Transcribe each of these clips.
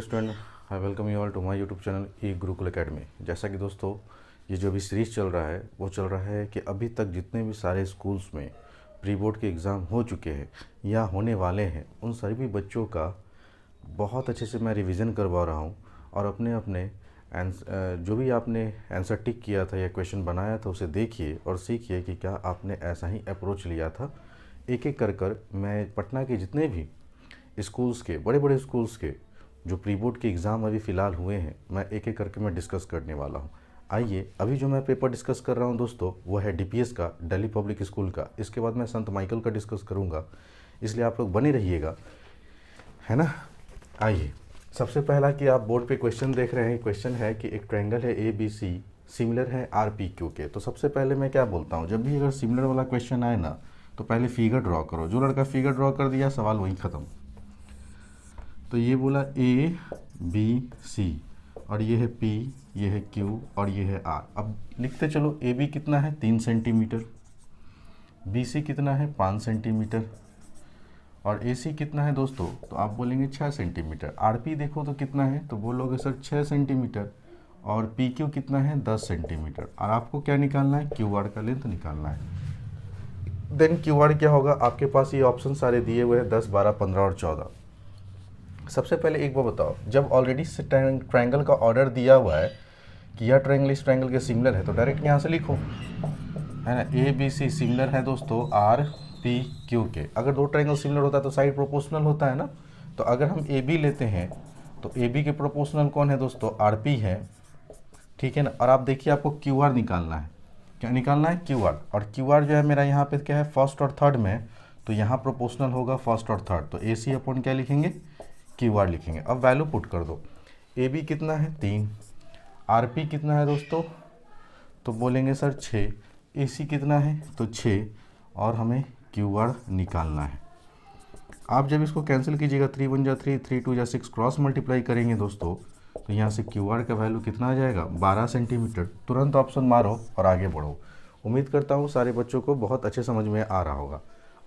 Dear student, I welcome you all to my YouTube channel e Gurukul academy. जैसा कि दोस्तों ये जो अभी सीरीज़ चल रहा है वो चल रहा है कि अभी तक जितने भी सारे स्कूल्स में प्री बोर्ड के एग्ज़ाम हो चुके हैं या होने वाले हैं उन सभी बच्चों का बहुत अच्छे से मैं रिवीजन करवा रहा हूँ। और अपने अपने जो भी आपने आंसर टिक किया था या क्वेश्चन बनाया था उसे देखिए और सीखिए कि क्या आपने ऐसा ही अप्रोच लिया था। एक एक कर मैं पटना के जितने भी स्कूल्स के बड़े बड़े स्कूल्स के जो प्री बोर्ड के एग्ज़ाम अभी फ़िलहाल हुए हैं मैं एक एक करके मैं डिस्कस करने वाला हूँ। आइए, अभी जो मैं पेपर डिस्कस कर रहा हूँ दोस्तों वो है डीपीएस का, दिल्ली पब्लिक स्कूल का। इसके बाद मैं संत माइकल का डिस्कस करूँगा, इसलिए आप लोग बने रहिएगा, है ना। आइए, सबसे पहला कि आप बोर्ड पे क्वेश्चन देख रहे हैं, क्वेश्चन है कि एक ट्रायंगल है ए बी सी सिमिलर है आर पी क्यू के। तो सबसे पहले मैं क्या बोलता हूँ, जब भी अगर सिमिलर वाला क्वेश्चन आए ना तो पहले फिगर ड्रॉ करो। जो लड़का फिगर ड्रॉ कर दिया सवाल वहीं ख़त्म। तो ये बोला ए बी सी और ये है पी, ये है क्यू और ये है आर। अब लिखते चलो, ए बी कितना है 3 सेंटीमीटर, बी सी कितना है 5 सेंटीमीटर और ए सी कितना है दोस्तों, तो आप बोलेंगे 6 सेंटीमीटर। आर पी देखो तो कितना है, तो बोलोगे सर 6 सेंटीमीटर और पी क्यू कितना है 10 सेंटीमीटर। और आपको क्या निकालना है, क्यू आर का लेंथ निकालना है। देन क्यू आर क्या होगा, आपके पास ये ऑप्शन सारे दिए हुए हैं 10, 12, 15 और 14। सबसे पहले एक बार बताओ, जब ऑलरेडी ट्रायंगल का ऑर्डर दिया हुआ है कि यह ट्रायंगल इस ट्रायंगल के सिमिलर है तो डायरेक्ट यहाँ से लिखो, है ना। ए बी सी सिमिलर है दोस्तों आर पी क्यू के। अगर दो ट्रायंगल सिमिलर होता है तो साइड प्रोपोर्शनल होता है ना। तो अगर हम ए बी लेते हैं तो ए बी के प्रोपोर्शनल कौन है दोस्तों, आर पी है, ठीक है ना। और आप देखिए आपको क्यू आर निकालना है। क्या निकालना है, क्यू आर। और क्यू आर जो है मेरा यहाँ पे क्या है, फर्स्ट और थर्ड में, तो यहाँ प्रोपोर्शनल होगा फर्स्ट और थर्ड। तो ए सी अपॉन क्या लिखेंगे, क्यू आर लिखेंगे। अब वैल्यू पुट कर दो, ए बी कितना है 3, आर पी कितना है दोस्तों, तो बोलेंगे सर 6, ए सी कितना है तो 6 और हमें क्यू आर निकालना है। आप जब इसको कैंसिल कीजिएगा 3 1 जा 3, 3 2 जा 6 क्रॉस मल्टीप्लाई करेंगे दोस्तों, तो यहाँ से क्यू आर का वैल्यू कितना आ जाएगा 12 सेंटीमीटर। तुरंत ऑप्शन मारो और आगे बढ़ो। उम्मीद करता हूँ सारे बच्चों को बहुत अच्छे समझ में आ रहा होगा।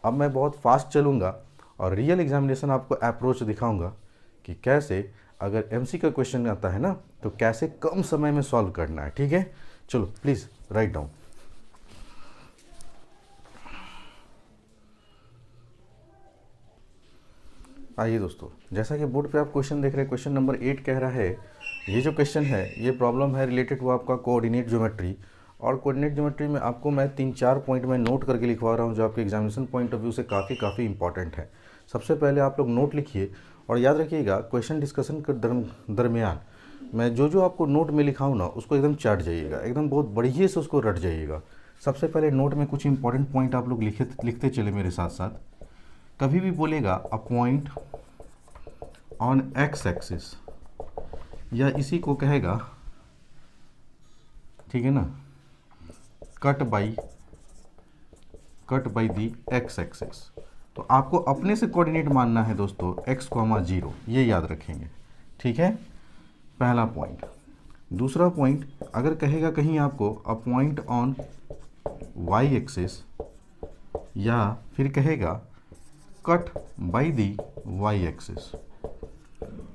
अब मैं बहुत फास्ट चलूँगा और रियल एग्जामिनेशन आपको अप्रोच दिखाऊंगा कि कैसे अगर एमसी का क्वेश्चन आता है ना तो कैसे कम समय में सॉल्व करना है, ठीक है। चलो प्लीज़ राइट डाउन। आइए दोस्तों, जैसा कि बोर्ड पे आप क्वेश्चन देख रहे हैं, क्वेश्चन नंबर 8 कह रहा है, ये जो क्वेश्चन है ये प्रॉब्लम है रिलेटेड टू आपका कोऑर्डिनेट ज्योमेट्री। और कोऑर्डिनेट ज्योमेट्री में आपको मैं 3-4 पॉइंट में नोट करके लिखवा रहा हूँ जो आपके एग्जामिनेशन पॉइंट ऑफ व्यू से काफ़ी इंपॉर्टेंट है। सबसे पहले आप लोग नोट लिखिए और याद रखिएगा क्वेश्चन डिस्कशन के दरमियान मैं जो आपको नोट में लिखाऊँ ना उसको एकदम चाट जाइएगा, एकदम बहुत बढ़िया से उसको रट जाइएगा। सबसे पहले नोट में कुछ इंपॉर्टेंट पॉइंट आप लोग लिखते चले मेरे साथ साथ। कभी भी बोलेगा a point on x axis, या इसी को कहेगा, ठीक है ना, cut by the x axis. तो आपको अपने से कोऑर्डिनेट मानना है दोस्तों x, 0, ये याद रखेंगे, ठीक है, पहला पॉइंट। दूसरा पॉइंट, अगर कहेगा कहीं आपको a point on y axis, या फिर कहेगा cut by the y axis,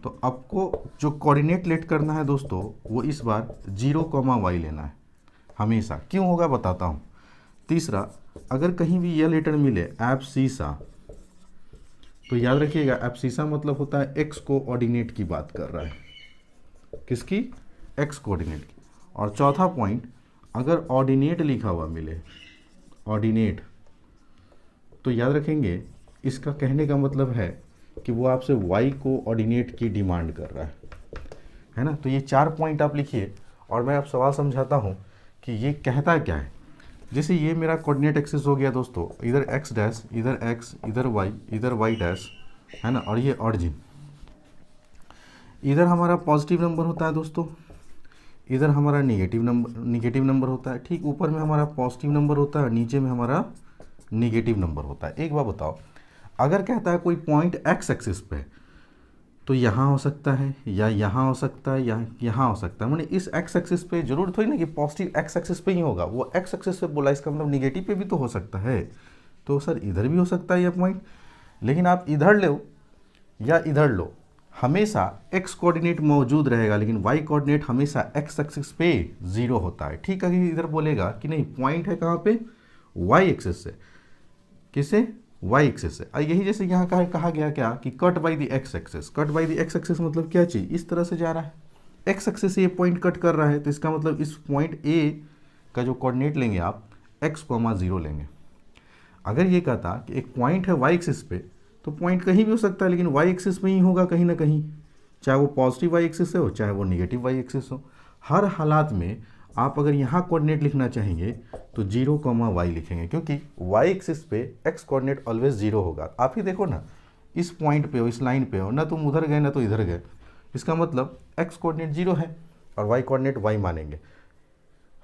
तो आपको जो कोऑर्डिनेट लेट करना है दोस्तों वो इस बार 0, y लेना है हमेशा। क्यों होगा बताता हूँ। तीसरा, अगर कहीं भी यह लेटर मिले एब्सिसा, तो याद रखिएगा एब्सिसा मतलब होता है एक्स कोऑर्डिनेट की बात कर रहा है, किसकी, एक्स कोऑर्डिनेट की। और चौथा पॉइंट, अगर ऑर्डिनेट लिखा हुआ मिले, ऑर्डिनेट, तो याद रखेंगे इसका कहने का मतलब है कि वो आपसे वाई कोऑर्डिनेट की डिमांड कर रहा है ना। तो ये 4 पॉइंट आप लिखिए और मैं अब सवाल समझाता हूँ कि ये कहता क्या है। जैसे ये मेरा कोऑर्डिनेट एक्सिस हो गया दोस्तों, इधर एक्स डैश, इधर एक्स, इधर वाई डैश, है ना, और ये ऑरिजिन। इधर हमारा पॉजिटिव नंबर होता है दोस्तों, इधर हमारा निगेटिव नंबर होता है। ठीक ऊपर में हमारा पॉजिटिव नंबर होता है, नीचे में हमारा निगेटिव नंबर होता है। एक बार बताओ, अगर कहता है कोई पॉइंट एक्स एक्सिस पे, तो यहाँ हो सकता है या यहाँ हो सकता है या यहाँ हो सकता है। मैंने इस एक्स एक्सिस पे जरूर थोड़ी ना कि पॉजिटिव एक्स एक्सिस पे ही होगा, वो एक्स एक्सिस पे बोला, इसका मतलब निगेटिव पे भी तो हो सकता है। तो सर इधर भी हो सकता है ये पॉइंट, लेकिन आप इधर लो या इधर लो, हमेशा x कोऑर्डिनेट मौजूद रहेगा, लेकिन y कोऑर्डिनेट हमेशा x एक्सिस पे 0 होता है। ठीक है, इधर बोलेगा कि नहीं पॉइंट है कहाँ पे, y एक्सिस से, किसे, y एक्सिस से। यही जैसे यहाँ कहा गया क्या कि cut by the x axis, cut by the x axis मतलब क्या चीज़, इस तरह से जा रहा है, x एक्सिस से ये पॉइंट कट कर रहा है, तो इसका मतलब इस पॉइंट A का जो कोऑर्डिनेट लेंगे आप x, 0 लेंगे। अगर ये कहता कि एक पॉइंट है y एक्सिस पे, तो पॉइंट कहीं भी हो सकता है, लेकिन y एक्सिस में ही होगा कहीं ना कहीं, चाहे वो पॉजिटिव y एक्सिस से हो चाहे वो निगेटिव y एक्सिस हो। हर हालात में आप अगर यहाँ कोऑर्डिनेट लिखना चाहेंगे तो 0, y लिखेंगे, क्योंकि y एक्सिस पे x कोऑर्डिनेट ऑलवेज 0 होगा। आप ही देखो ना, इस पॉइंट पे हो, इस लाइन पे हो, ना तुम उधर गए ना तो इधर गए, इसका मतलब x कोऑर्डिनेट 0 है और y कोऑर्डिनेट y मानेंगे।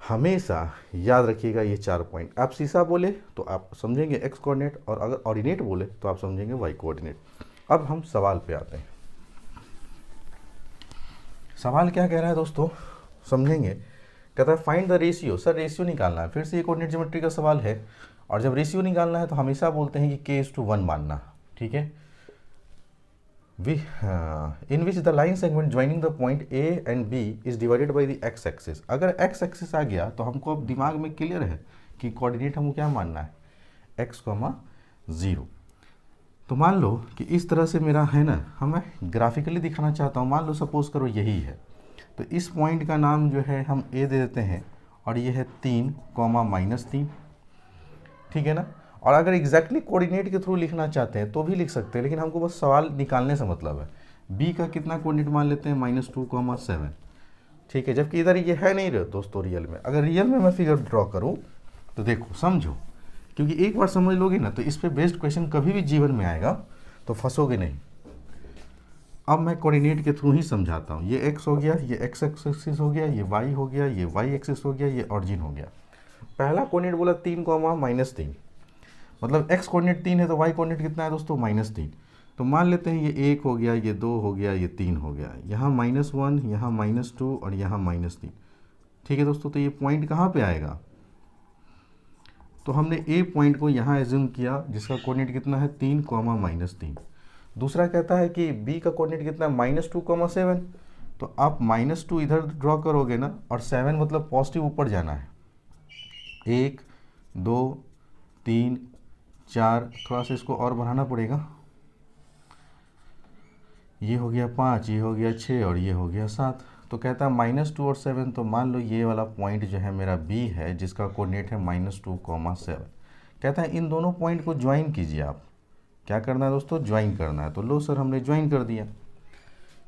हमेशा याद रखिएगा ये 4 पॉइंट। आप सीसा बोले तो आप समझेंगे x कोऑर्डिनेट, और अगर ऑर्डिनेट बोले तो आप समझेंगे y कोऑर्डिनेट। अब हम सवाल पे आते हैं। सवाल क्या कह रहा है दोस्तों, समझेंगे। कहता है find the ratio. Sir ratio निकालना है, फिर से ये कोऑर्डिनेट ज्योमेट्री का सवाल है, और जब रेशियो निकालना है तो हमेशा बोलते हैं कि k:1 मानना। ठीक है, in which the line segment joining the point A and B is divided by the x axis। अगर x axis आ गया तो हमको अब दिमाग में क्लियर है कि कोऑर्डिनेट हमको क्या मानना है, x, 0। तो मान लो कि इस तरह से मेरा है ना, हमें ग्राफिकली दिखाना चाहता हूँ। मान लो सपोज करो यही है, तो इस पॉइंट का नाम जो है हम A दे देते हैं, और ये है 3, -3। ठीक है ना। और अगर एग्जैक्टली कोऑर्डिनेट के थ्रू लिखना चाहते हैं तो भी लिख सकते हैं, लेकिन हमको बस सवाल निकालने से मतलब है। बी का कितना कोऑर्डिनेट मान लेते हैं, -2, 7। ठीक है, जबकि इधर ये है नहीं दोस्तों रियल में। अगर रियल में मैं फिगर ड्रॉ करूँ तो देखो समझो, क्योंकि एक बार समझ लोगे ना तो इस पर बेस्ड क्वेश्चन कभी भी जीवन में आएगा तो फंसोगे नहीं। अब मैं कोऑर्डिनेट के थ्रू ही समझाता हूँ। ये x हो गया, ये x एक्सिस हो गया, ये y हो गया, ये y एक्सिस हो गया, ये ऑरिजिन हो गया। पहला कोऑर्डिनेट बोला 3, -3, मतलब x कोऑर्डिनेट 3 है तो y कोऑर्डिनेट कितना है दोस्तों, -3। तो मान लेते हैं ये 1 हो गया, ये 2 हो गया, ये 3 हो गया, यहाँ -1, यहाँ -2 और यहाँ -3। ठीक है दोस्तों, तो ये पॉइंट कहाँ पे आएगा, तो हमने A पॉइंट को यहाँ एज्यूम किया जिसका कोऑर्डिनेट कितना है, 3, -3। दूसरा कहता है कि B का कोऑर्डिनेट कितना है, -2, 7। तो आप -2 इधर ड्रॉ करोगे ना, और 7 मतलब पॉजिटिव ऊपर जाना है। 1, 2, 3, 4, थोड़ा सा इसको और बढ़ाना पड़ेगा। ये हो गया 5, ये हो गया 6 और ये हो गया 7। तो कहता है -2 और 7, तो मान लो ये वाला पॉइंट जो है मेरा B है जिसका कोऑर्डिनेट है -2, 7। कहता है इन दोनों पॉइंट को ज्वाइन कीजिए। आप क्या करना है दोस्तों, ज्वाइन करना है। तो लो सर हमने ज्वाइन कर दिया।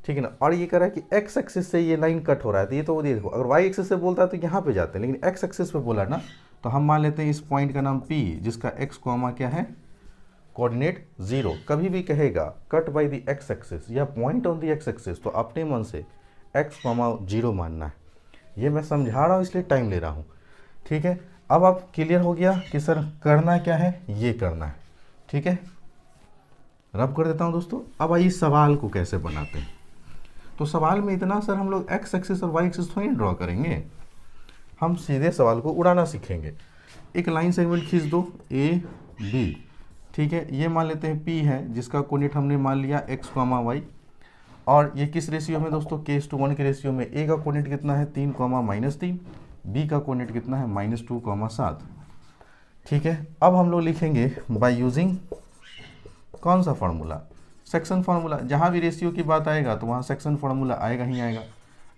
ठीक है ना। और ये कह रहा है कि x एक्सिस से ये लाइन कट हो रहा है, तो ये तो देखो अगर y एक्सिस से बोलता है तो यहाँ पे जाते हैं, लेकिन x एक्सिस पे बोला ना, तो हम मान लेते हैं इस पॉइंट का नाम P, जिसका x, क्या है, कोऑर्डिनेट 0। कभी भी कहेगा cut by the x axis या point on the x axis, तो अपने मन से x, 0 मानना है। ये मैं समझा रहा हूँ इसलिए टाइम ले रहा हूँ। ठीक है, अब आप क्लियर हो गया कि सर करना क्या है, ये करना है। ठीक है, रब कर देता हूँ दोस्तों। अब आइए सवाल को कैसे बनाते हैं। तो सवाल में इतना सर हम लोग x एक्सिस और y एक्सिस थोड़ी ड्रॉ करेंगे, हम सीधे सवाल को उड़ाना सीखेंगे। एक लाइन सेगमेंट खींच दो A, B। ठीक है, ये मान लेते हैं P है जिसका कोऑर्डिनेट हमने मान लिया x, y। और ये किस रेशियो में दोस्तों, k:1 के रेशियो में। A का कोऑर्डिनेट कितना है, 3, -3। B का कोऑर्डिनेट कितना है, -2, 7। ठीक है, अब हम लोग लिखेंगे बाय यूजिंग कौन सा फार्मूला, सेक्शन फार्मूला। जहाँ भी रेशियो की बात आएगा तो वहाँ सेक्शन फार्मूला आएगा ही आएगा।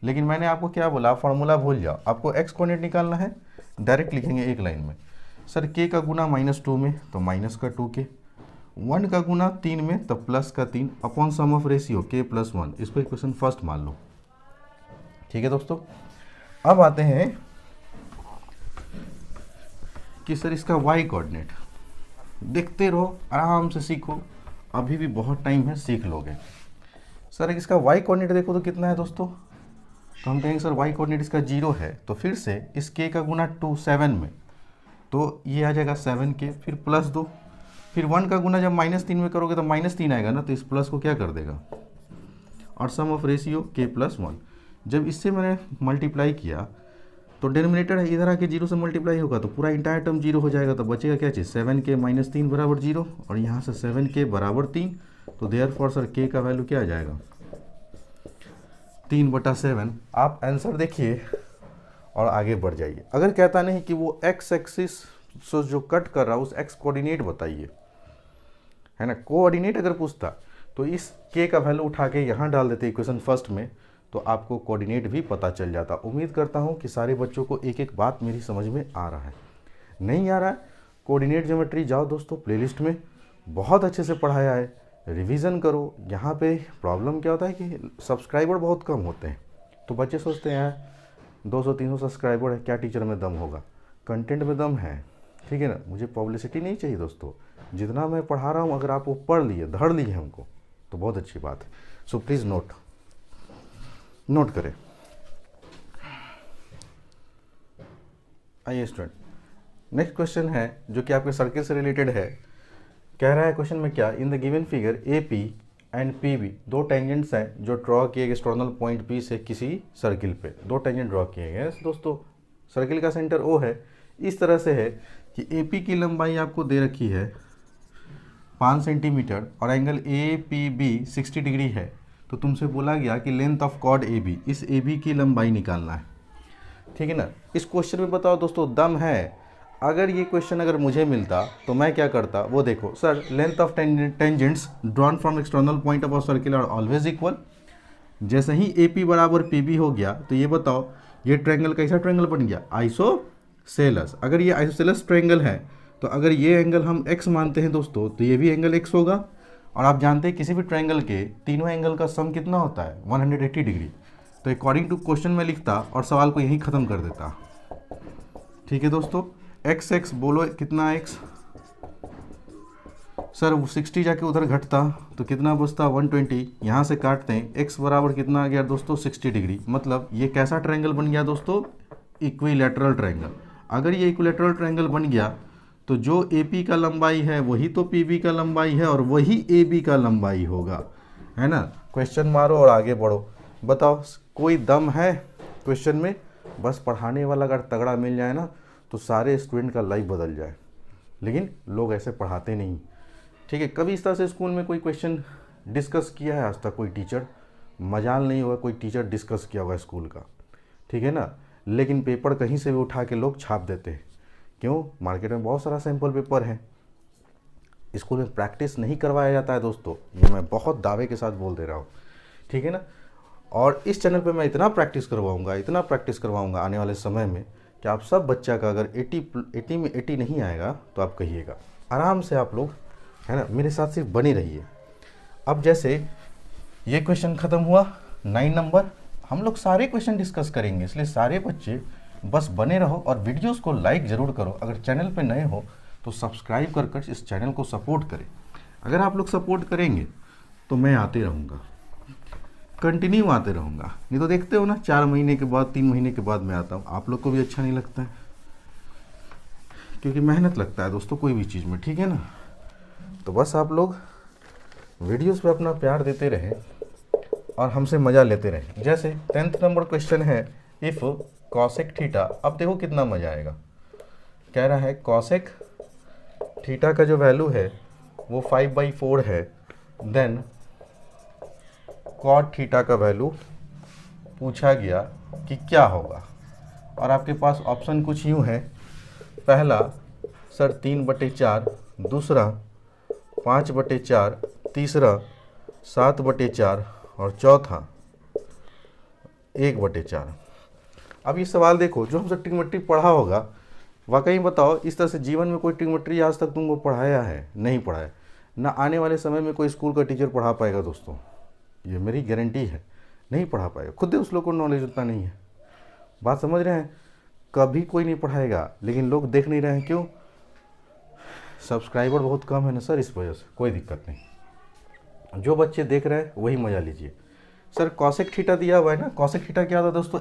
लेकिन मैंने आपको क्या बोला, फार्मूला भूल जाओ, आपको x कोऑर्डिनेट निकालना है। डायरेक्ट लिखेंगे एक लाइन में, सर k का गुना -2 में तो माइनस का 2k, 1 का गुना 3 में तो प्लस का 3 upon some of ratio k+1। इसको इक्वेशन फर्स्ट मान लो। ठीक है दोस्तों, अब आते हैं कि सर इसका y कोऑर्डिनेट। देखते रहो, आराम से सीखो, अभी भी बहुत टाइम है, सीख लोगे। सर इसका y कोऑर्डिनेट देखो तो कितना है दोस्तों, तो हम कहेंगे सर y कोऑर्डिनेट इसका 0 है, तो फिर से इस k का गुना 2, 7 में, तो ये आ जाएगा 7k, फिर +2, फिर 1 का गुना जब -3 में करोगे तो -3 आएगा ना, तो इस प्लस को क्या कर देगा, और सम ऑफ रेशियो k+1। जब इससे मैंने मल्टीप्लाई किया तो डिनोमिनेटर है इधर आके 0 से मल्टीप्लाई होगा तो पूरा इंटायर टर्म 0 हो जाएगा, तो बचेगा क्या चीज़, 7k - 3 = 0, और यहाँ से 7k = 3। तो देयरफॉर सर k का वैल्यू क्या आ जाएगा, 3/7। आप आंसर देखिए और आगे बढ़ जाइए। अगर कहता नहीं कि वो एक्स एक्सिस से जो कट कर रहा है उस एक्स कोऑर्डिनेट बताइए, है ना, कोऑर्डिनेट अगर पूछता तो इस के का वैल्यू उठा के यहाँ डाल देते इक्वेशन फर्स्ट में, तो आपको कोऑर्डिनेट भी पता चल जाता। उम्मीद करता हूँ कि सारे बच्चों को एक एक बात मेरी समझ में आ रहा है। नहीं आ रहा है, कोऑर्डिनेट ज्योमेट्री जाओ दोस्तों प्लेलिस्ट में, बहुत अच्छे से पढ़ाया है, रिवीजन करो। यहाँ पे प्रॉब्लम क्या होता है कि सब्सक्राइबर बहुत कम होते हैं, तो बच्चे सोचते हैं 200-300 सब्सक्राइबर है, क्या टीचर में दम होगा? कंटेंट में दम है, ठीक है ना। मुझे पब्लिसिटी नहीं चाहिए दोस्तों, जितना मैं पढ़ा रहा हूँ अगर आप वो पढ़ लिए, धड़ लिए हमको, तो बहुत अच्छी बात है। सो प्लीज़ नोट करें। आइए स्टूडेंट, नेक्स्ट क्वेश्चन है जो कि आपके सर्किल से रिलेटेड है। कह रहा है क्वेश्चन में क्या, in the given figure A P and P B, दो टेंजेंट्स हैं जो ड्रॉ किए गए एक्सटर्नल पॉइंट पी से किसी सर्किल पे, दो टेंजेंट ड्रॉ किए गए दोस्तों। सर्किल का सेंटर ओ है, इस तरह से है कि ए पी की लंबाई आपको दे रखी है 5 सेंटीमीटर और angle A P B 60 degree है। तो तुमसे बोला गया कि length of chord A B, इस ए बी की लंबाई निकालना है, ठीक है ना। इस क्वेश्चन में बताओ दोस्तों दम है। अगर ये क्वेश्चन अगर मुझे मिलता तो मैं क्या करता, वो देखो sir, length of tangents drawn from external point of a circle are always equal. जैसे ही ए पी बराबर पी बी हो गया तो ये बताओ ये ट्रायंगल कैसा ट्रायंगल बन गया, आइसोसेलस। अगर ये आइसोसेलस ट्रायंगल है तो अगर ये एंगल हम x मानते हैं दोस्तों तो ये भी एंगल x होगा। और आप जानते हैं किसी भी ट्रायंगल के तीनों एंगल का सम कितना होता है, 180 डिग्री। तो अकॉर्डिंग टू क्वेश्चन में लिखता और सवाल को यहीं ख़त्म कर देता, ठीक है दोस्तों। x बोलो कितना x, सर 60 जाके उधर घटता तो कितना बचता 120, यहाँ से काटते हैं x बराबर कितना आ गया दोस्तों 60 डिग्री। मतलब ये कैसा ट्रायंगल बन गया दोस्तों, इक्विलैटरल ट्रायंगल। अगर ये इक्विलैटरल ट्रायंगल बन गया तो जो AP का लंबाई है वही तो PB का लंबाई है और वही AB का लंबाई होगा, है ना। क्वेश्चन मारो और आगे बढ़ो। बताओ कोई दम है क्वेश्चन में? बस पढ़ाने वाला अगर तगड़ा मिल जाए ना तो सारे स्टूडेंट का लाइफ बदल जाए, लेकिन लोग ऐसे पढ़ाते नहीं, ठीक है। कभी इस तरह से स्कूल में कोई क्वेश्चन डिस्कस किया है आज तक कोई टीचर? मजाल नहीं होगा कोई टीचर डिस्कस किया होगा स्कूल का, ठीक है ना। लेकिन पेपर कहीं से भी उठा के लोग छाप देते हैं। क्यों? मार्केट में बहुत सारा सैम्पल पेपर है, स्कूल में प्रैक्टिस नहीं करवाया जाता है दोस्तों, ये मैं बहुत दावे के साथ बोल दे रहा हूँ, ठीक है ना। और इस चैनल पे मैं इतना प्रैक्टिस करवाऊँगा आने वाले समय में कि आप सब बच्चा का अगर 80 में 80 नहीं आएगा तो आप कहिएगा। आराम से आप लोग, है ना, मेरे साथ सिर्फ बने रहिए। अब जैसे ये क्वेश्चन ख़त्म हुआ 9 नंबर, हम लोग सारे क्वेश्चन डिस्कस करेंगे, इसलिए सारे बच्चे बस बने रहो और वीडियोस को लाइक ज़रूर करो। अगर चैनल पे नए हो तो सब्सक्राइब कर इस चैनल को सपोर्ट करें। अगर आप लोग सपोर्ट करेंगे तो मैं आते रहूँगा, कंटिन्यू आते रहूँगा। नहीं तो देखते हो ना 4 महीने के बाद 3 महीने के बाद मैं आता हूँ, आप लोग को भी अच्छा नहीं लगता है, क्योंकि मेहनत लगता है दोस्तों कोई भी चीज़ में, ठीक है ना। तो बस आप लोग वीडियोस पे अपना प्यार देते रहें और हमसे मज़ा लेते रहें। जैसे 10th नंबर क्वेश्चन है, इफ़ कॉसेक थीटा, अब देखो कितना मज़ा आएगा। कह रहा है कॉसेक थीटा का जो वैल्यू है वो 5/4 है, देन कॉट थीटा का वैल्यू पूछा गया कि क्या होगा। और आपके पास ऑप्शन कुछ यूँ है, पहला सर 3/4, दूसरा 5/4, तीसरा 7/4 और चौथा 1/4। अब ये सवाल देखो, जो हमसे ट्रिग्नोमेट्री पढ़ा होगा, वाकई बताओ इस तरह से जीवन में कोई ट्रिग्नोमेट्री आज तक तुमको पढ़ाया है? नहीं पढ़ाया ना। आने वाले समय में कोई स्कूल का टीचर पढ़ा पाएगा दोस्तों, ये मेरी गारंटी है, नहीं पढ़ा पाएगा। खुद ही उस लोग को नॉलेज उतना नहीं है। बात समझ रहे हैं? कभी कोई नहीं पढ़ाएगा, लेकिन लोग देख नहीं रहे हैं। क्यों? सब्सक्राइबर बहुत कम है ना सर, इस वजह से। कोई दिक्कत नहीं, जो बच्चे देख रहे हैं वही मज़ा लीजिए। सर कॉसेक थीटा दिया हुआ है ना, कॉसेक थीटा क्या था दोस्तों?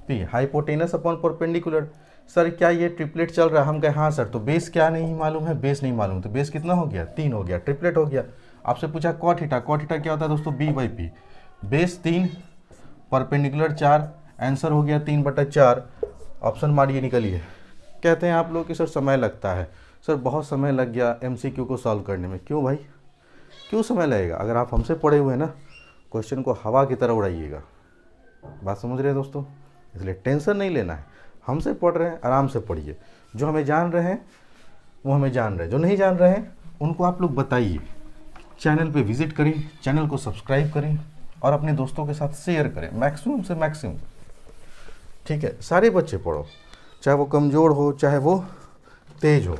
h/p, hypotenuse upon perpendicular. Sir क्या ये ट्रिपलेट चल रहा है? हम कहे हाँ सर। तो बेस क्या नहीं मालूम है? बेस नहीं मालूम, तो बेस कितना हो गया? 3 हो गया, ट्रिपलेट हो गया। आपसे पूछा कॉट थीटा, कॉट थीटा क्या होता है दोस्तों? b/p, बेस 3, परपेंडिकुलर 4, आंसर हो गया 3/4। ऑप्शन मारिए, निकलिए। कहते हैं आप लोग कि सर समय लगता है। सर बहुत समय लग गया MCQ को सॉल्व करने में। क्यों भाई, क्यों समय लगेगा? अगर आप हमसे पढ़े हुए हैं ना क्वेश्चन को हवा की तरह उड़ाइएगा। बात समझ रहे हैं दोस्तों? इसलिए टेंशन नहीं लेना है, हमसे पढ़ रहे हैं आराम से पढ़िए। जो हमें जान रहे हैं वो हमें जान रहे हैं, जो नहीं जान रहे हैं उनको आप लोग बताइए। चैनल पे विजिट करें, चैनल को सब्सक्राइब करें और अपने दोस्तों के साथ शेयर करें मैक्सिमम से मैक्सिमम। ठीक है, सारे बच्चे पढ़ो, चाहे वो कमज़ोर हो चाहे वो तेज हो।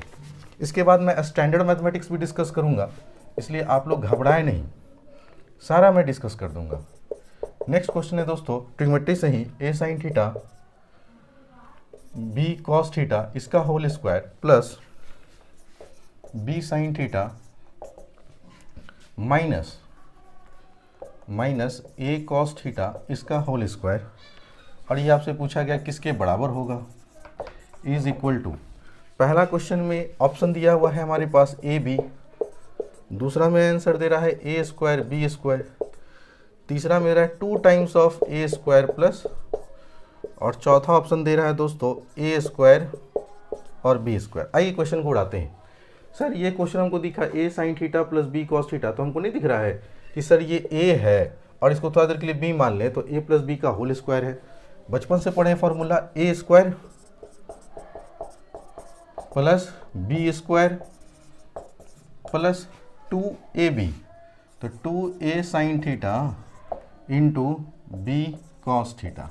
इसके बाद मैं स्टैंडर्ड मैथमेटिक्स भी डिस्कस करूँगा, इसलिए आप लोग घबराएं नहीं, सारा मैं डिस्कस कर दूंगा। नेक्स्ट क्वेश्चन है दोस्तों, ट्रिग्नोमेट्री से ही a sin theta b cos theta इसका whole square plus b sin theta minus a cos theta इसका होल स्क्वायर, और ये आपसे पूछा गया किसके बराबर होगा, इज इक्वल टू। पहला क्वेश्चन में ऑप्शन दिया हुआ है हमारे पास ए बी, दूसरा में आंसर दे रहा है ए स्क्वायर बी स्क्वायर, तीसरा मेरा है 2 times of A square plus, और चौथा ऑप्शन दे रहा है दोस्तों ए स्क्वायर और बी स्क्वायर। आइए क्वेश्चन को उड़ाते हैं। सर ये क्वेश्चन हमको दिखा A sine theta plus B cos theta, तो हमको नहीं दिख रहा है कि सर ये ए है और इसको थोड़ा देर के लिए बी मान लें तो ए प्लस बी का होल स्क्वायर है। बचपन से पढ़े formula A square plus B square plus 2ab, तो 2a sine theta into B cos theta.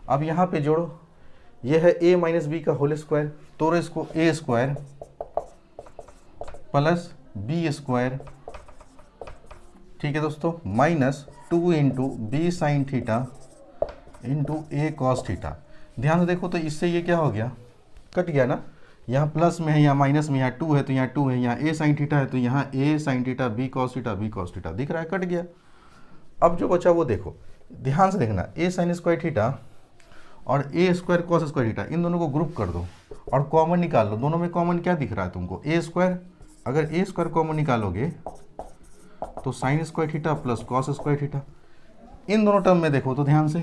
अब यहाँ पे जोड़ो, ये है a माइनस बी का होल स्क्वायर, तो इसको a square plus B square, ठीक है दोस्तों, minus 2 into B sine theta into A cos theta. ध्यान से देखो तो इससे ये क्या हो गया, कट गया ना, यहाँ प्लस में है यहाँ माइनस में, यहाँ 2 है तो यहाँ 2 है, यहाँ a साइन थीटा है तो यहाँ a sine theta B cos theta दिख रहा है, कट गया। अब जो बचा वो देखो, ध्यान से देखना, a साइन स्क्वायर थीटा और a square cos square theta, इन दोनों को ग्रुप कर दो और कॉमन निकाल लो। दोनों में कॉमन क्या दिख रहा है तुमको, a स्क्वायर। अगर a स्क्वायर कॉमन निकालोगे तो sine square theta plus cos square theta. इन दोनों टर्म में देखो तो ध्यान से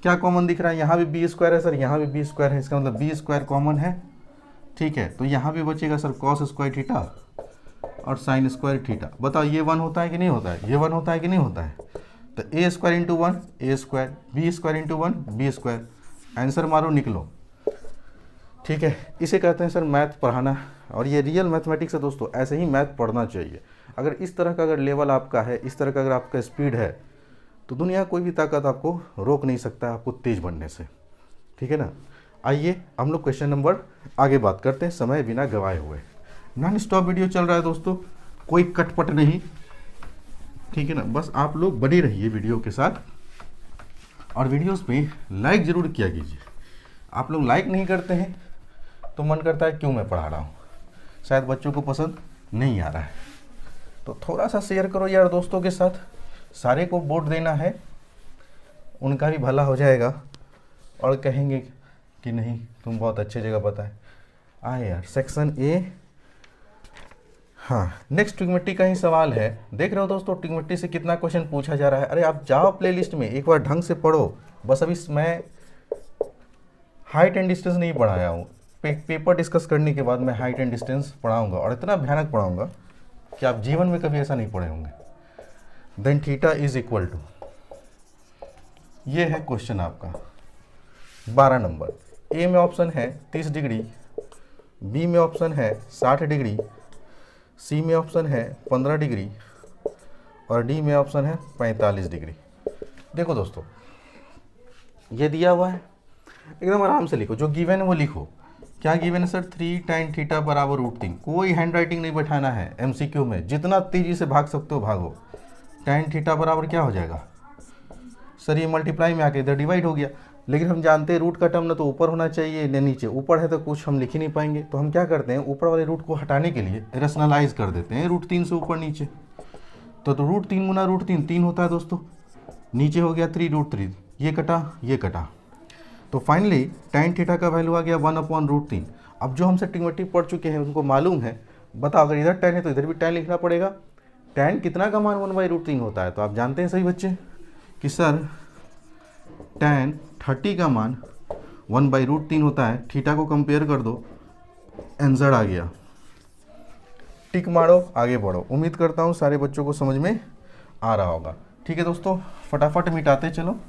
क्या कॉमन दिख रहा है, यहाँ भी बी स्क्वायर है सर, यहाँ भी बी स्क्वायर है, इसका मतलब बी स्क्वायर कॉमन है। ठीक है, तो यहाँ भी बचेगा सर कॉस स्क्वायर थीटा और साइन स्क्वायर थीटा। बताओ ये 1 होता है कि नहीं होता है, ये 1 होता है कि नहीं होता है। तो a square into 1 a square, B square into 1 B square, answer मारो निकलो। ठीक है, इसे कहते हैं सर मैथ पढ़ाना, और ये रियल मैथमेटिक्स है दोस्तों, ऐसे ही मैथ पढ़ना चाहिए। अगर इस तरह का अगर लेवल आपका है, इस तरह का अगर आपका स्पीड है, तो दुनिया कोई भी ताकत आपको रोक नहीं सकता आपको तेज बनने से। ठीक है ना, आइए हम लोग क्वेश्चन नंबर आगे बात करते हैं, समय बिना गवाए हुए। नॉन स्टॉप वीडियो चल रहा है दोस्तों, कोई कटपट नहीं, ठीक है ना, बस आप लोग बने रहिए वीडियो के साथ, और वीडियोस पे लाइक ज़रूर किया कीजिए। आप लोग लाइक नहीं करते हैं तो मन करता है क्यों मैं पढ़ा रहा हूँ, शायद बच्चों को पसंद नहीं आ रहा है, तो थोड़ा सा शेयर करो यार दोस्तों के साथ। सारे को वोट देना है, उनका भी भला हो जाएगा और कहेंगे कि नहीं तुम बहुत अच्छे जगह बताए। आए यार सेक्शन ए, हाँ नेक्स्ट ट्रिग्नोमेट्री का ही सवाल है। देख रहे हो दोस्तों ट्रिग्नोमेट्री से कितना क्वेश्चन पूछा जा रहा है। अरे आप जाओ प्लेलिस्ट में एक बार ढंग से पढ़ो। बस अभी मैं हाइट एंड डिस्टेंस नहीं पढ़ाया हूँ, पेपर डिस्कस करने के बाद मैं हाइट एंड डिस्टेंस पढ़ाऊँगा, और इतना भयानक पढ़ाऊँगा कि आप जीवन में कभी ऐसा नहीं पढ़े होंगे। Then theta is equal to, ये है क्वेश्चन आपका 12 नंबर। ए में ऑप्शन है 30 डिग्री, बी में ऑप्शन है 60 डिग्री, सी में ऑप्शन है 15 डिग्री और डी में ऑप्शन है 45 डिग्री। देखो दोस्तों ये दिया हुआ है, एकदम आराम से लिखो, जो गिवन है वो लिखो। क्या गिवन है सर, 3 tan थीटा बराबर √3। कोई हैंड राइटिंग नहीं बैठाना है, MCQ में जितना तेजी से भाग सकते हो भागो। tan थीटा बराबर क्या हो जाएगा सर, ये मल्टीप्लाई में आके इधर डिवाइड हो गया, लेकिन हम जानते हैं रूट का टर्म ना तो ऊपर होना चाहिए न नीचे। ऊपर है तो कुछ हम लिख ही नहीं पाएंगे, तो हम क्या करते हैं ऊपर वाले रूट को हटाने के लिए रेशनलाइज कर देते हैं √3 से ऊपर नीचे। तो √3 गुना √3 3 होता है दोस्तों, नीचे हो गया 3 √3, ये कटा। तो फाइनली tan थीटा का वैल्यू आ गया 1/√3। अब जो हमसे ट्रिग्नोमेट्री पढ़ चुके हैं उनको मालूम है, बताओ अगर इधर tan है तो इधर भी tan लिखना पड़ेगा। tan कितना का मान 1/√3 होता है, तो आप जानते हैं सही बच्चे कि सर tan 30 का मान 1/√3 होता है। थीटा को कंपेयर कर दो, आंसर आ गया। टिक मारो, आगे बढ़ो। उम्मीद करता हूँ सारे बच्चों को समझ में आ रहा होगा। ठीक है दोस्तों, फटाफट मिटाते चलो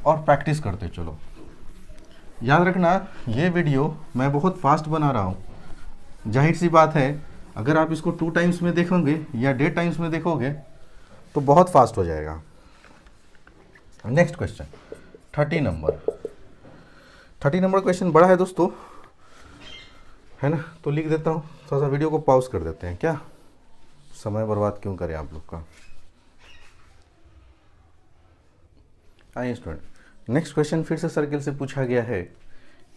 और प्रैक्टिस करते चलो। याद रखना ये वीडियो मैं बहुत फास्ट बना रहा हूँ, जाहिर सी बात है अगर आप इसको 2 टाइम्स में देखोगे या 1.5 टाइम्स में देखोगे तो बहुत फास्ट हो जाएगा। नेक्स्ट क्वेश्चन 30 नंबर क्वेश्चन बड़ा है दोस्तों, है ना, तो लिख देता हूँ, थोड़ा सा वीडियो को पॉज कर देते हैं, क्या समय बर्बाद क्यों करें आप लोग का। आइए स्टूडेंट, नेक्स्ट क्वेश्चन फिर से सर्किल से पूछा गया है।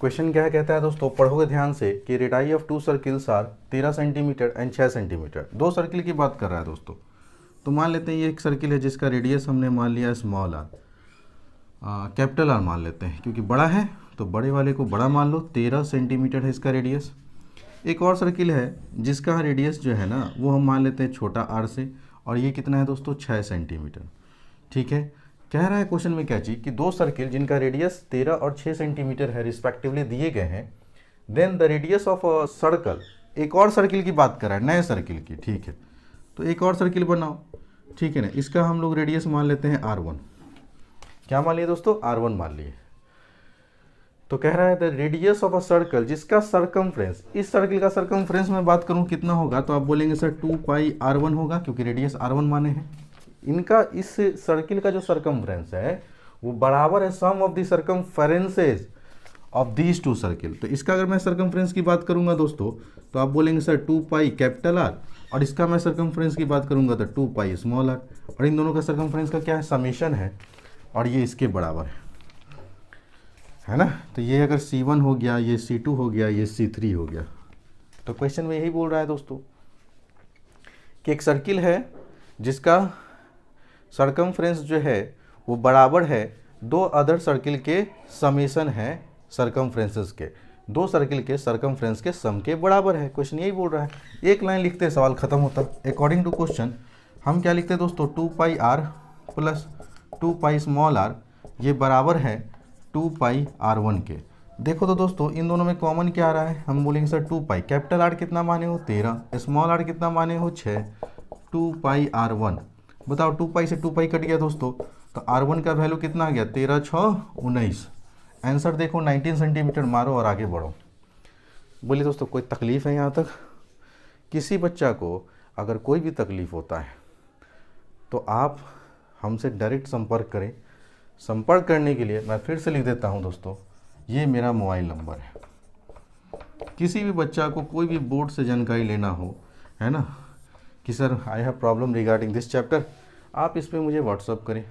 क्वेश्चन क्या कहता है दोस्तों, पढ़ोगे ध्यान से कि radii of 2 circles are 13 centimetre and 6 centimetre. 2 circle की बात कर रहा है दोस्तों। तो मान लेते हैं ये एक सर्किल है जिसका रेडियस हमने मान लिया स्मॉल आर, कैपिटल आर मान लेते हैं क्योंकि बड़ा है तो बड़े वाले को बड़ा मान लो, 13 सेंटीमीटर है इसका रेडियस। एक और सर्किल है जिसका रेडियस जो है ना वो हम मान लेते हैं छोटा आर से, और ये कितना है दोस्तों 6 सेंटीमीटर। ठीक है, कह रहा है क्वेश्चन में क्या चीज़ कि 2 सर्किल जिनका रेडियस 13 और 6 सेंटीमीटर है रिस्पेक्टिवली दिए गए हैं, then the radius of a circle, एक और सर्किल की बात कर रहा है, नए सर्किल की। ठीक है, तो एक और सर्किल बनाओ, ठीक है ना, इसका हम लोग रेडियस मान लेते हैं R1। क्या मान लिए दोस्तों, R1 मान लिए। तो कह रहा है the radius of a circle जिसका सरकमफ्रेंस, इस सर्किल का सरकमफ्रेंस में बात करूं कितना होगा, तो आप बोलेंगे सर 2 पाई R1 होगा क्योंकि रेडियस R1 माने हैं। इनका इस सर्किल का जो सरकमफ्रेंस है वो बराबर है sum of the circumferences of these 2 circle. तो इसका अगर मैं सरकमफ्रेंस की बात करूंगा दोस्तों तो आप बोलेंगे सर 2 पाई कैपिटल आर, और इसका मैं सरकमफ्रेंस की बात करूंगा तो 2 पाई स्मॉल आर, और इन दोनों का सरकमफ्रेंस का क्या है, समेशन है, और ये इसके बराबर है ना। तो ये अगर C1 हो गया, ये C2 हो गया, ये C3 हो गया। तो क्वेश्चन में यही बोल रहा है दोस्तों कि एक सर्किल है जिसका सरकमफ्रेंस जो है वो बराबर है 2 अदर सर्किल के समेशन है सरकमफ्रेंसेस के, 2 सर्किल के सरकमफ्रेंस के सम के बराबर है। क्वेश्चन यही बोल रहा है। एक लाइन लिखते हैं, सवाल खत्म होता है। अकॉर्डिंग टू क्वेश्चन हम क्या लिखते हैं दोस्तों, 2 pi R plus 2 pi small R, ये बराबर है 2 पाई R1 के। देखो तो दोस्तों इन दोनों में कॉमन क्या आ रहा है, हम बोलेंगे सर 2 पाई, कैपिटल आर कितना माने हो 13, स्मॉल आर कितना माने हो 6, 2 पाई R1। बताओ 2 पाई से 2 पाई कट गया दोस्तों, तो R1 का वैल्यू कितना आ गया, 13 6 19। आंसर देखो 19 सेंटीमीटर मारो और आगे बढ़ो। बोलिए दोस्तों कोई तकलीफ़ है यहाँ तक? किसी बच्चा को अगर कोई भी तकलीफ़ होता है तो आप हमसे डायरेक्ट संपर्क करें। संपर्क करने के लिए मैं फिर से लिख देता हूं दोस्तों, ये मेरा मोबाइल नंबर है। किसी भी बच्चा को कोई भी बोर्ड से जानकारी लेना हो, है ना, कि sir I have problem regarding this chapter, आप इस पर मुझे व्हाट्सअप करें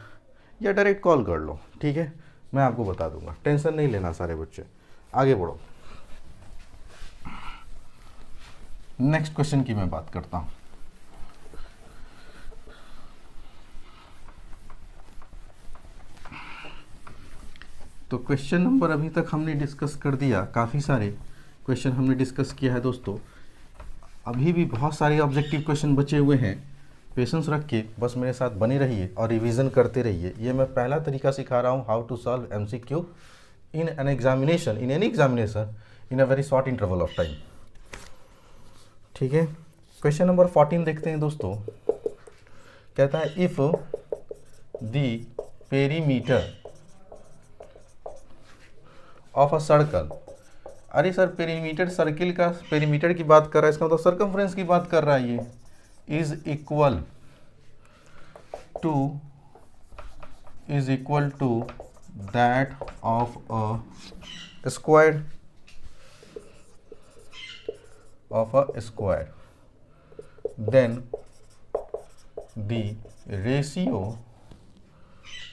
या डायरेक्ट कॉल कर लो, ठीक है, मैं आपको बता दूंगा। टेंशन नहीं लेना सारे बच्चे, आगे बढ़ो। नेक्स्ट क्वेश्चन की मैं बात करता हूँ। तो क्वेश्चन नंबर अभी तक हमने डिस्कस कर दिया, काफ़ी सारे क्वेश्चन हमने डिस्कस किया है दोस्तों। अभी भी बहुत सारे ऑब्जेक्टिव क्वेश्चन बचे हुए हैं। पेशेंस रख के बस मेरे साथ बने रहिए और रिवीजन करते रहिए। ये मैं पहला तरीका सिखा रहा हूँ, how to solve MCQ in an examination, in any examination in a very short interval of time. ठीक है, क्वेश्चन नंबर 14 देखते हैं दोस्तों। कहता है if the perimeter of a circle, अरे सर पेरीमीटर सर्किल का पेरीमीटर की बात कर रहा है, इसका मतलब सर्कमफ्रेंस की बात कर रहा है। ये is equal to that of a square then the ratio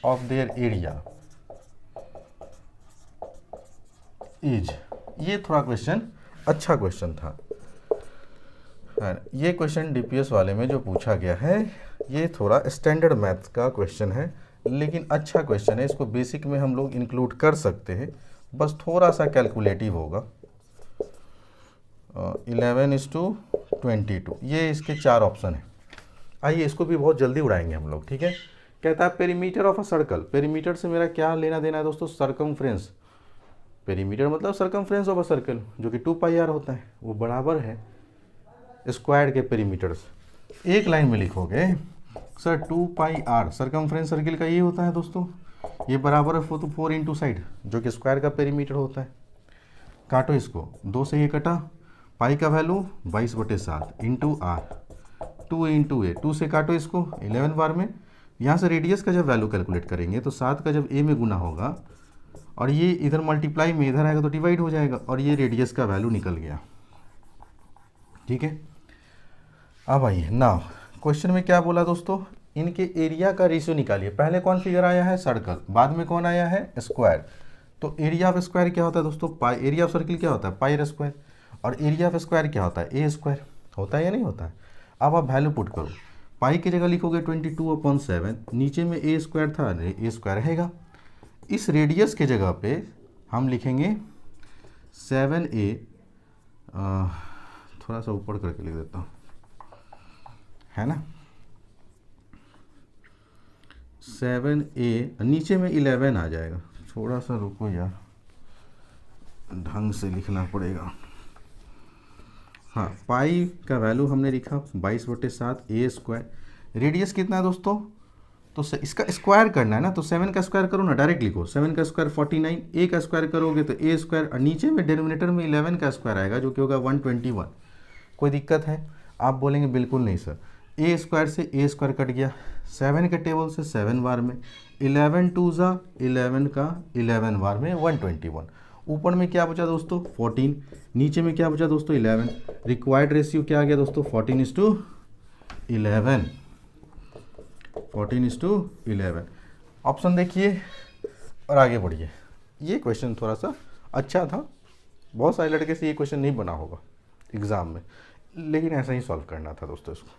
of their area is. ये थोड़ा क्वेश्चन अच्छा क्वेश्चन था। ये क्वेश्चन DPS वाले में जो पूछा गया है ये थोड़ा स्टैंडर्ड मैथ्स का क्वेश्चन है, लेकिन अच्छा क्वेश्चन है। इसको बेसिक में हम लोग इंक्लूड कर सकते हैं, बस थोड़ा सा कैलकुलेटिव होगा। 11:22, ये इसके 4 ऑप्शन है। आइए इसको भी बहुत जल्दी उड़ाएंगे हम लोग, ठीक है। कहता है perimeter of a circle, perimeter से मेरा क्या लेना देना है दोस्तों, सरकमफ्रेंस। पेरीमीटर मतलब सरकमफ्रेंस ऑफ अ सर्कल जो कि 2 पाई आर होता है, वो बराबर है स्क्वायर के पेरीमीटर्स। एक लाइन में लिखोगे sir 2 pi r circumference circle का ये होता है दोस्तों, ये बराबर है 4 इंटू साइड जो कि स्क्वायर का पेरीमीटर होता है। काटो इसको, 2 से ये कटा, पाई का वैल्यू 22/7 इंटू आर, 2 इंटू ए, 2 से काटो इसको 11 बार में। यहाँ से रेडियस का जब वैल्यू कैलकुलेट करेंगे तो 7 का जब ए में गुना होगा और ये इधर मल्टीप्लाई में इधर आएगा तो डिवाइड हो जाएगा और ये रेडियस का वैल्यू निकल गया। ठीक है, अब आइए नाउ क्वेश्चन में क्या बोला दोस्तों, इनके एरिया का रेशियो निकालिए। पहले कौन फिगर आया है, सर्कल, बाद में कौन आया है, स्क्वायर। तो एरिया ऑफ स्क्वायर क्या होता है दोस्तों, पाई, एरिया ऑफ सर्किल क्या होता है, पाई आर स्क्वायर, और एरिया ऑफ स्क्वायर क्या होता है, ए स्क्वायर। होता है या नहीं होता है। अब आप वैल्यू पुट करो, पाई की जगह लिखोगे 22/7, नीचे में ए स्क्वायर था, ए स्क्वायर रहेगा। इस रेडियस के जगह पे हम लिखेंगे 7a, थोड़ा सा ऊपर करके लिख देता हूँ, है ना, 7a, नीचे में 11 आ जाएगा। थोड़ा सा रुको यार, ढंग से लिखना पड़ेगा। हाँ, पाई का वैल्यू हमने लिखा 22/7 ए स्क्वायर। रेडियस कितना है दोस्तों, तो इसका स्क्वायर करना है ना, तो 7 का स्क्वायर करो ना, डायरेक्ट लिखो 7 का स्क्वायर 49, ए का स्क्वायर करोगे तो ए स्क्वायर, और नीचे में डिनोमिनेटर में 11 का स्क्वायर आएगा जो कि होगा 121। कोई दिक्कत है, आप बोलेंगे बिल्कुल नहीं सर, ए स्क्वायर से ए स्क्वायर कट गया, 7 के टेबल से 7 बार में, 11 2 जा 11 का 11 बार में 121। ऊपर में क्या बचा दोस्तों 14, नीचे में क्या बचा दोस्तों 11। रिक्वायर्ड रेशियो क्या आ गया दोस्तों 14:11, 14:11। ऑप्शन देखिए और आगे बढ़िए। ये क्वेश्चन थोड़ा सा अच्छा था, बहुत सारे लड़के से ये क्वेश्चन नहीं बना होगा एग्ज़ाम में, लेकिन ऐसा ही सॉल्व करना था दोस्तों इसको।